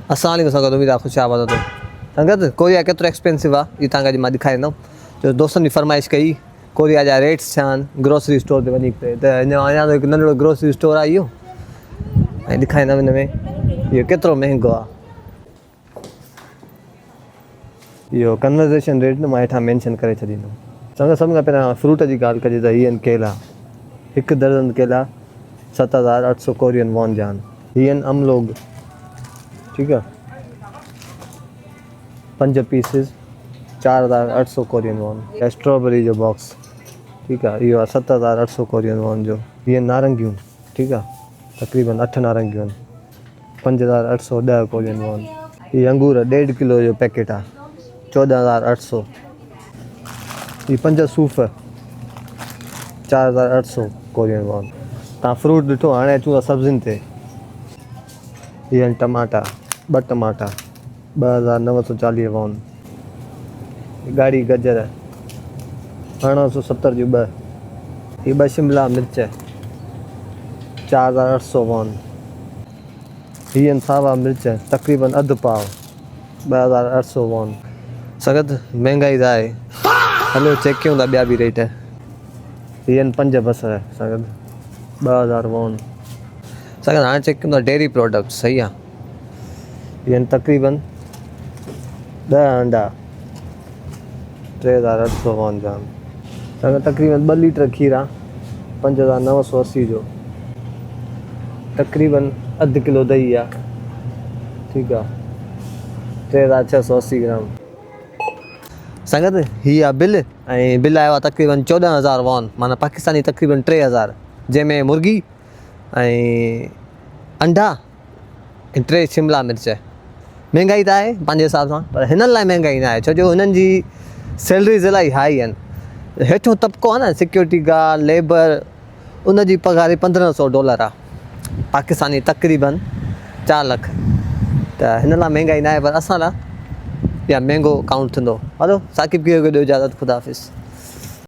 अस्सलाम वालेकुम संगत, उम्मीद ख़ुशि आबाद हो। संगत कोरिया केतिरो एक्सपेंसिव आहे इहो तव्हांखे अॼु मां ॾेखारींदुमि। जो दोस्तनि जी फरमाइश कई कोरिया जा रेट्स छा आहिनि ग्रोसरी स्टोर ते वञी करे, त अञा हिकु नंढिड़ो ग्रोसरी स्टोर आहे इहो, ऐं ॾेखारींदुमि हिन में इहो केतिरो महांगो आहे। इहो कन्वर्सेशन रेट न मां हेठां मैंशन करे छॾींदुमि। संगत सभिनि खां पहिरियां फ्रूट जी ॻाल्हि कजे त हीअ आहिनि केला। हिकु दर्जन केला 7,800 कोरियन वॉन जा आहिनि। हीअ आहिनि अमलोग, ठीकु आहे, 5 पीसिस 4,800 कोरियन वॉन। स्ट्रॉबेरी जो बॉक्स, ठीकु आहे, इहो आहे 7,800 कोरियन वॉन जो। हीअ नारंगियूं, ठीकु आहे, तक़रीबन 8 नारंगियूं आहिनि, 5,810 कोरियन वॉन। हीअ अंगूर 1.5 किलो जो पैकेट आहे, 14,800। हीअ 5 सूफ़ 4,800 कोरियन वॉन। तव्हां फ्रूट ॾिठो, हाणे अचूं था सब्ज़ियुनि ते। हीअ आहिनि टमाटा, 2 टमाटा 2,940 वॉन। ॻाढ़ी गजर 870 जूं 2। हीअ 2 शिमला मिर्च 4,800 वॉन। हीअ आहिनि सावा मिर्च तक़रीबन अधु पाव 2,800 वॉन। संगत महांगाई त आहे, हलो चेक कयूं था ॿिया बि रेट। हीअ आहिनि 5 बसर संगत 2,000 वॉन। संगत हाणे चेक कयूं था डेयरी प्रोडक्ट, सही आहे। हीअ आहिनि तक़रीबन 10 अंडा 3,800 वॉन जा आहिनि। संगत तक़रीबन 2 लीटर खीर आहे 5,980 जो। तक़रीबन अधु किलो दही आहे, ठीकु आहे, 3,680 ग्राम। संगत हीअ आहे बिल, ऐं बिल आयो आहे तक़रीबन 14,000 वॉन, माना पाकिस्तानी तक़रीबन 3,000, जंहिंमें मुर्गी ऐं अंडा ऐं 3 शिमला मिर्च। महांगाई त आहे पंहिंजे हिसाब सां, पर हिननि लाइ महांगाई न आहे, छो जो हिननि जी सैलरीज़ इलाही हाई आहिनि। हेठो तबिको आहे न, सिक्योरिटी गार्ड, लेबर, उन जी पघार $1,500 आहे, पाकिस्तानी तक़रीबन 4 लख। त हिन लाइ महांगाई न आहे, पर असां लाइ इहा महांगो काउंट थींदो। हलो साकिब खे ॾियो इजाज़त, ख़ुदा हाफ़िज़।